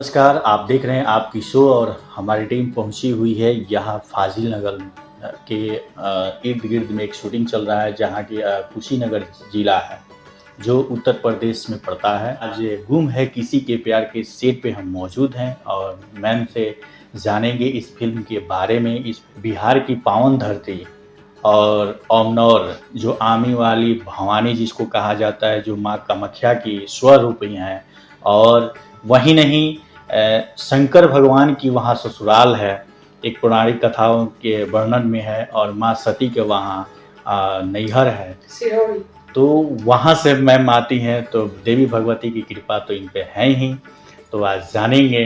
नमस्कार, आप देख रहे हैं आपकी शो और हमारी टीम पहुंची हुई है यहाँ फाजिल नगर के इर्द गिर्द में एक शूटिंग चल रहा है जहाँ की कुशीनगर जिला है जो उत्तर प्रदेश में पड़ता है। आज गुम है किसी के प्यार के सेट पे हम मौजूद हैं और मैम से जानेंगे इस फिल्म के बारे में। इस बिहार की पावन धरती और अमनौर जो आमी वाली भवानी जिसको कहा जाता है, जो माँ कामाख्या की स्वरूपी हैं, और वहीं नहीं शंकर भगवान की वहाँ ससुराल है, एक पौराणिक कथाओं के वर्णन में है, और माँ सती के वहाँ नैहर है। तो वहाँ से मैम आती हैं, तो देवी भगवती की कृपा तो इन पे है ही। तो आज जानेंगे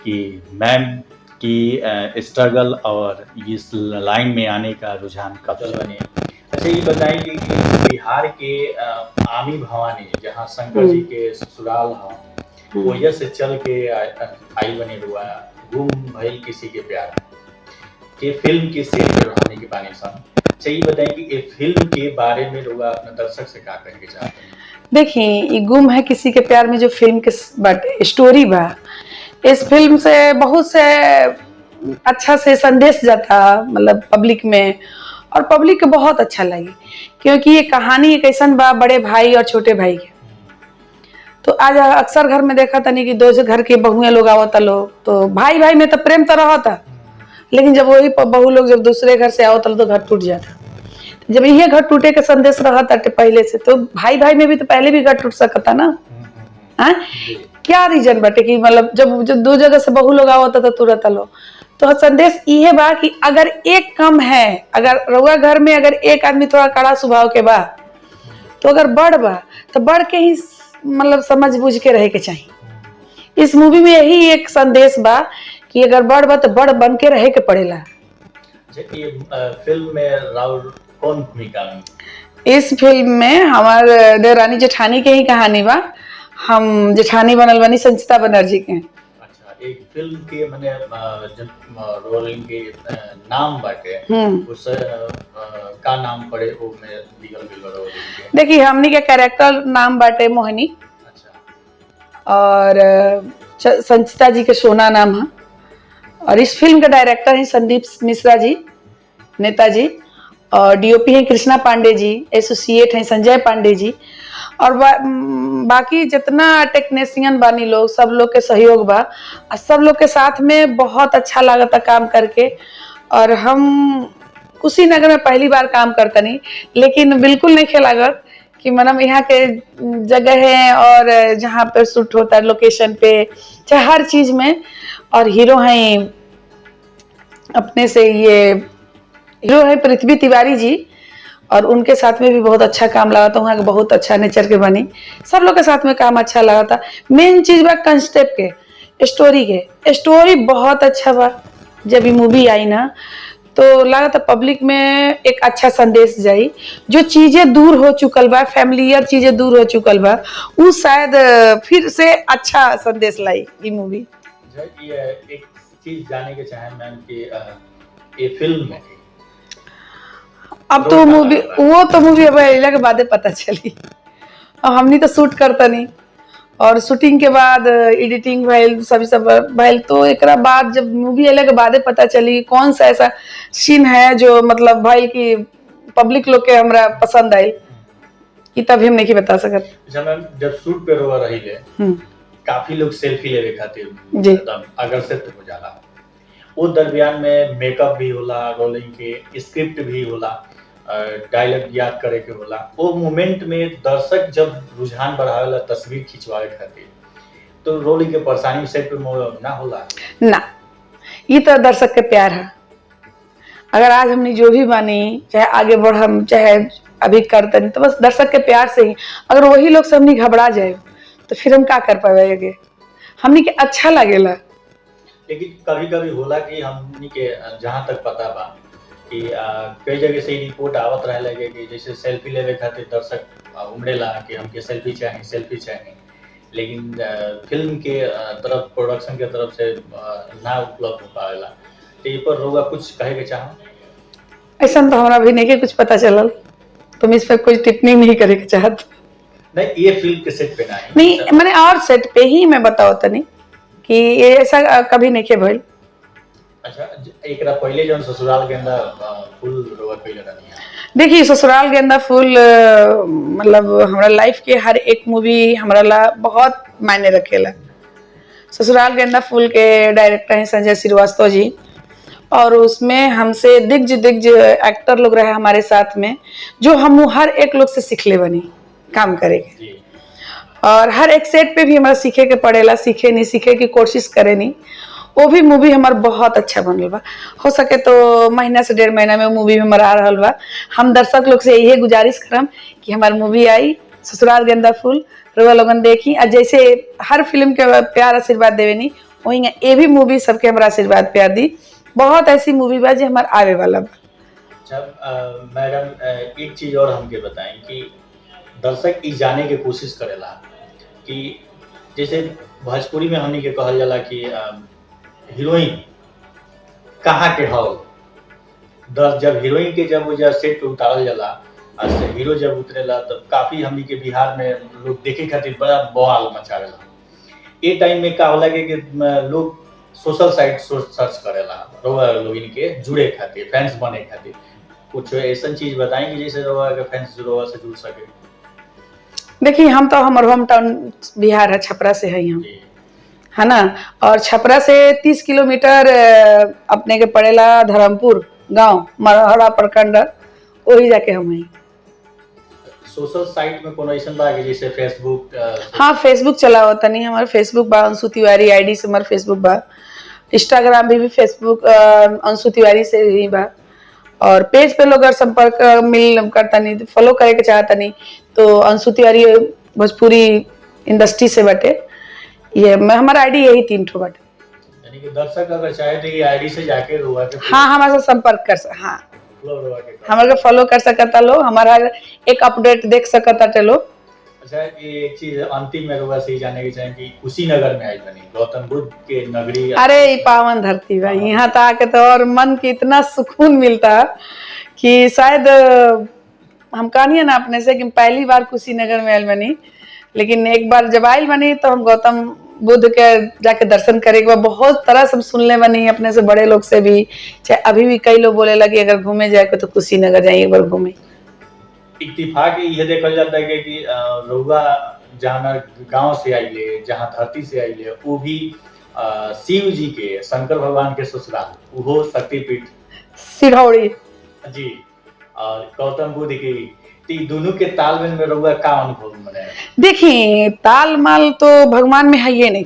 कि मैम की स्ट्रगल और इस लाइन में आने का रुझान कब से बने। अच्छा, ये बताएंगे कि बिहार के आमी भवानी जहाँ शंकर जी के ससुराल हैं, वजह से चल के आई बने हुआ गुम भइल किसी के प्यार के फिल्म के सेट पे रहने के बानी सन। चाहिए बताएं कि ये फिल्म के बारे में लोग अपने दर्शक से क्या कहना चाहते हैं। देखिए, ये गुम है किसी के प्यार में जो फिल्म के स्टोरी बा, इस फिल्म से बहुत से अच्छा से संदेश जाता मतलब पब्लिक में, और पब्लिक के बहुत अच्छा लगी क्योंकि ये कहानी एक ऐसा बा बड़े भाई और छोटे भाई के। तो आज अक्सर घर में देखा था नहीं कि दो घर के बहुएं लोग आवता लोग, तो भाई भाई में तो प्रेम तो रहा था, लेकिन जब वही बहू लोग जब दूसरे घर से आवता तो घर टूट जाता। जब ये घर टूटे के संदेश रहा था पहले से, तो भाई भाई में भी तो पहले भी घर टूट सकता ना। क्या रीजन बटे कि मतलब जब दो जगह से बहू लोग आवता था तुरंत लोग, तो संदेश ये बा कि अगर एक कम है, अगर रउआ घर में अगर एक आदमी थोड़ा कड़ा स्वभाव के बा, तो अगर बड़ बा तो बढ़ के ही मतलब समझ बूझ के रहे के चाहिए। इस मूवी में यही एक संदेश बा कि अगर बड़ बा तो बड़ बन के रहे के पड़ेला। ये फिल्म में राहुल कौन भूमिका में? इस फिल्म में हमारे देवरानी जेठानी के ही कहानी बा। हम जेठानी बनल बनी संचिता बनर्जी के। अच्छा, एक फिल्म के माने रोलिंग के नाम बाटे, उस का नाम पड़े वो में लीगल बिल रोलिंग। देखिए, हमनी के कैरेक्टर नाम बाटे मोहिनी। अच्छा। और संचिता जी के सोना नाम है। और इस फिल्म के डायरेक्टर हैं संदीप मिश्रा जी, नेताजी, और डीओपी हैं कृष्णा पांडे जी, एसोसिएट हैं संजय पांडे जी, और बाकी जितना टेक्नीशियन बानी लोग, सब लोग के सहयोग बा, और सब लोग के साथ में बहुत अच्छा लागता काम करके। और हम कुशीनगर में पहली बार काम करता नहीं, लेकिन बिल्कुल नहीं खेलागत कि मतलब यहाँ के जगह है और जहाँ पर शूट होता है लोकेशन पे, चाहे हर चीज में। और हीरो हैं अपने से, ये हीरो है पृथ्वी तिवारी जी, और उनके साथ में भी बहुत अच्छा काम लगा था। वहाँ के बहुत अच्छा नेचर के बनी, सब लोग के साथ में काम अच्छा लगा था। मेन चीज बा कंसेप्ट के, स्टोरी के, स्टोरी बहुत अच्छा बा। जब ये मूवी आई ना तो लगा था पब्लिक में एक अच्छा संदेश जाई। जो चीजें दूर हो चुकल बा, फैमिलियर चीजें दूर हो चुकल बा, वो शायद फिर से अच्छा संदेश लाई ये मूवी। एक चीज जाने के चाहे मैम कि ये फिल्म में अब तो मूवी अब अगला के बाद पता चली। अब हमनी तो शूट करता नहीं, और शूटिंग के बाद एडिटिंग भइल, सब भइल, तो एक बाद जब मूवी अगला के बाद पता चली कौन सा ऐसा सीन है जो मतलब भइल कि पब्लिक लोग के हमरा पसंद आई, कि तभी हम नहीं बता सकत। अच्छा मैम, जब शूट पे रह रही है, काफी लोग सेल्फी लेवे खातिर एकदम आकर्षित हो जाला। वो दरमियान में मेकअप भी होला, रोलिंग के स्क्रिप्ट भी होला, डायलॉग याद करे के होला। वो मोमेंट में दर्शक जब रुझान बढ़ावेला तस्वीर खिंचवावे खातिर, तो रोलिंग के परेशानी सेट पे ना होला ना। ये तो दर्शक के प्यार है। अगर आज हमने जो भी बानी, चाहे आगे बढ़ हम चाहे अभी करते नहीं, तो बस दर्शक के प्यार से ही। अगर वही लोग से हमने घबरा जाए तो फिर हम क्या कर पाएंगे। हमने के अच्छा लगेला। लेकिन कभी कभी होला कि हमनी के जहाँ तक पता बा कि कई जगह से रिपोर्ट आवत रहे लगे कि जैसे सेल्फी लेवे खातिर दर्शक उमड़ेला कि हमके सेल्फी चाहिए, लेकिन फिल्म के तरफ, प्रोडक्शन के तरफ से ना उपलब्ध हो पावेला। तो ये पर होगा कुछ कहे के चाहो? ऐसा तो हमारा भी नहीं के कुछ पता चलल, तुम इस पर कुछ टिप्पणी नहीं करे के चाहत। नहीं, ये फिल्म के सेट पे नहीं, मैंने और सेट पे ही मैं बताओ तनी कि ये ऐसा कभी नहीं के भइल। अच्छा, एकरा पहले जौन ससुराल गेंदा फूल रोवा कइले रहनी है। देखिए ससुराल गेंदा फूल मतलब हमारा लाइफ के हर एक मूवी हमारा ला बहुत मायने रखेला। ससुराल गेंदा फूल के डायरेक्टर हैं संजय श्रीवास्तव जी, और उसमें हमसे दिग्ज दिग्ज एक्टर लोग रहे हमारे साथ में, जो हम हर एक लोग से सीखले बनी काम करेंगे। जी। और हर एक सेट पे भी हमारा सीखे के पड़ेला, सीखे नहीं सीखे की कोशिश करे नहीं। वो भी मूवी हमार बहुत अच्छा बनल बा। हो सके तो महीना से 1.5 महीना में मूवी हमारा आ रहल बा। हम दर्शक लोग से यही गुजारिश करम कि हमार मूवी आई ससुराल गेंदा फूल, रउआ लोगन देखी। और जैसे हर फिल्म के प्यार आशीर्वाद देवे नहीं, वही ये भी मूवी सबके हमारा आशीर्वाद प्यार दी। बहुत ऐसी मूवी बा जो हमार आवे वाला बा। अच्छा मैडम, एक चीज और हमके बताएं कि दर्शक ई जाने के कोशिश करेला कि जैसे भोजपुरी में हमनी के कहल जाला कि हीरोइन कहाँ के हो। जब हीरोइन के जब सेट पे उतारल जाला और हीरो जब उतरेला तब काफी हमनी के बिहार में लोग देखे खातिर बड़ा बवाल मचावेला। ये टाइम में का होला कि लोग सोशल साइट सर्च करेला रोवा लोगिन के जुड़े खातिर, फैंस बने खातिर। कुछ ऐसा चीज बताएं कि जैसे रोवा के फैंस रोवा से जुड़ सके। देखिए हम तो हमार होम टाउन बिहार है, छपरा से है हम, है ना। और छपरा से 30 किलोमीटर अपने के पड़ेला धर्मपुर गांव, मरहरा प्रखंड, वही जाके हम हैं। सोशल साइट में कोनो ऐसा बा कि जैसे फेसबुक? हाँ फेसबुक चलाओ तनी, हमारा फेसबुक बा अंशु तिवारी आईडी से हमारा फेसबुक बा। इंस्टाग्राम भी फेसबुक अंशु तिवारी से ही बा। और पेज पे लोग अगर संपर्क मिल करता नहीं, फॉलो करे के चाहता नहीं तो अंशु तिवारी भोजपुरी इंडस्ट्री से बटे। ये मैं हमारा आईडी यही 3 ठो बटे। यानी कि दर्शक अगर चाहे तो ये आईडी से जाके रोवा के हाँ हमारे से संपर्क कर सकते, हाँ हमारे फॉलो कर सकता लो, हमारा एक अपडेट देख सकता लो। अच्छा, ये एक चीज अंतिम में रोवा से ही जाने की चाहे कि कुशीनगर में आई बनी गौतम बुद्ध के नगरी। अरे ये पावन धरती भाई, यहाँ तो आके तो और मन की इतना सुकून मिलता कि शायद हम कहानी ना अपने से कि पहली बार कुशीनगर में आयल बनी, लेकिन एक बार जब आयल बनी तो हम गौतम बुद्ध के जाके दर्शन करे के बहुत तरह से सुनने बनी अपने से बड़े लोग से भी। चाहे अभी भी कई लोग बोले लगे अगर घूमे जाए तो कुशीनगर जाइए एक बार घूमे। इत्तेफाक ये देखा जाता है कि रउआ जहाँ गांव से आइले, जहाँ धरती से आइले, वो भी शिव जी के, शंकर भगवान के ससुराल, वो शक्तिपीठ सिरहौड़ी जी, और गौतम बुद्ध की दोनों के तालमेल में रउआ का अनुभव मने? देखिए तालमेल तो भगवान में है ये नहीं,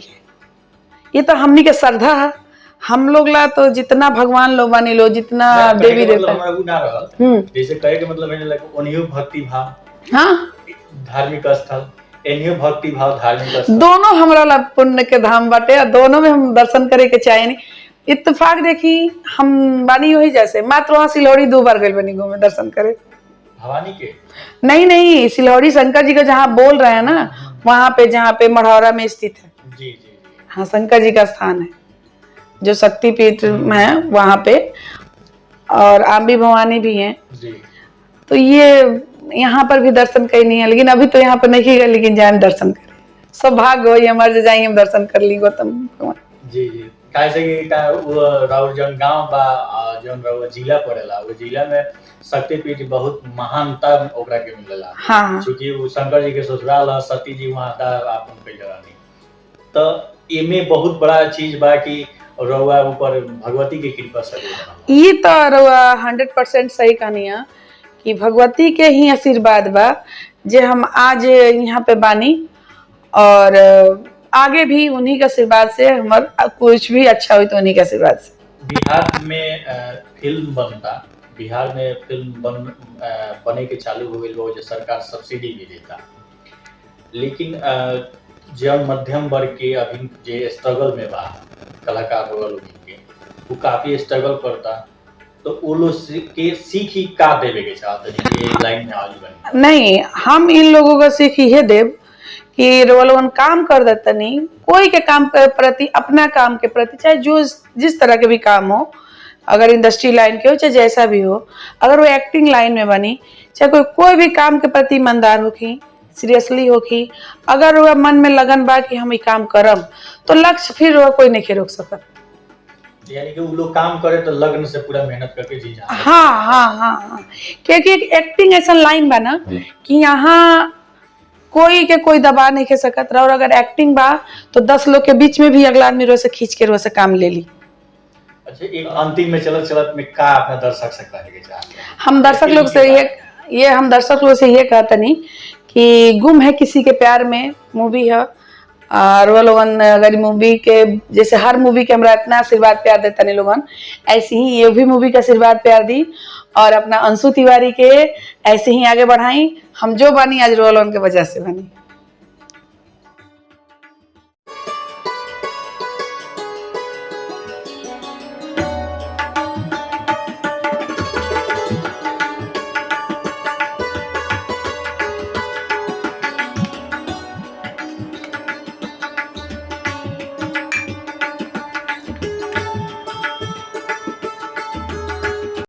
ये तो हमनी के श्रद्धा है। हम लोग ला तो जितना भगवान लोग मानी लो, जितना देवी देवता, जैसे कहे के मतलब है ओनियो भक्ति भाव, हाँ धार्मिक स्थल, एनियो भक्ति भाव धार्मिक स्थल, दोनों हमरा ला पुण्य के धाम बाटे और दोनों में हम दर्शन करे के चाहे नहीं। इत्तेफाक देखी हम बानी वही जैसे मात्र वहाँ सिलौड़ी 2 बार गए बनी घूमे दर्शन करे। भवानी के नहीं सिलौड़ी शंकर जी का जहाँ बोल रहे हैं ना, वहाँ पे जहाँ पे मढ़ौरा में स्थित है। जी जी जी, हाँ शंकर जी का स्थान है जो शक्तिपीठ में है वहाँ पे, और आम्बी भवानी भी है जी। तो ये यहाँ पर भी दर्शन कहीं नहीं है, लेकिन अभी तो यहाँ पर नहीं गए, लेकिन जाए दर्शन करें, सौभाग्य हो हमारे जाएंगे हम दर्शन कर ली गौतम भगवान। जी जी, कैसे कि वो राउर जन गांव बा जन राउर जिला पड़ेला, वो जिला में शक्तिपीठ बहुत महानता ओकरा के मिलेला। हाँ क्योंकि वो शंकर जी के ससुराल है, सती जी वहाँ था आपन कइले रहनी, तो एमे बहुत बड़ा चीज बा कि रउआ ऊपर भगवती की कृपा से ये तो रउआ 100% सही कहानी है कि भगवती के ही आशीर्वाद बा जे हम आज यहाँ पे बानी, और आगे भी उन्हीं के आशीर्वाद से हमार कुछ भी अच्छा हुई तो उन्हीं के आशीर्वाद से। बिहार में फिल्म बनता, बिहार में फिल्म बने के चालू हो गई जो सरकार सब्सिडी भी देता, लेकिन जब मध्यम वर्ग के अभी जे स्ट्रगल में बा कलाकार हो लोग के, वो काफी स्ट्रगल करता, तो वो लोग के सीखी का देवे के चाहते ये लाइन में आगे बनी? नहीं, हम इन लोगों का सीख ये देव कि वो लोगन काम कर देता नहीं, कोई के काम के प्रति, अपना काम के प्रति, चाहे जो जिस तरह के भी काम हो, अगर इंडस्ट्री लाइन के हो चाहे जैसा भी हो, अगर वो एक्टिंग लाइन में बनी, चाहे कोई भी काम के प्रति ईमानदार होखी, सीरियसली होखी, अगर वह मन में लगन बा कि हम ये काम करम तो लक्ष्य फिर वह कोई नहीं रोक सकत। यानी कि वो लोग काम करे तो लगन से पूरा मेहनत करके जी जाते हैं। हाँ हाँ हाँ हाँ, क्योंकि एक्टिंग ऐसा लाइन बा ना कि यहाँ कोई के कोई दबा नहीं के सकत रहा, और अगर एक्टिंग बा तो 10 लोग के बीच में भी अगला आदमी रो से खींच के रो से काम ले ली। अच्छा, एक अंतिम में चलत चलत में का अपना दर्शक से कहे के चाहते हैं? हम दर्शक लोग से ये हम दर्शक लोग से ये कहते नहीं कि गुम है किसी के प्यार में मूवी है, और वो लोगन अगर मूवी के जैसे हर मूवी के हमरा इतना आशीर्वाद प्यार देता नहीं लोगन, ऐसे ही ये भी मूवी का आशीर्वाद प्यार दी और अपना अंशु तिवारी के ऐसे ही आगे बढ़ाई। हम जो बनी आज रोल उनके वजह से बनी।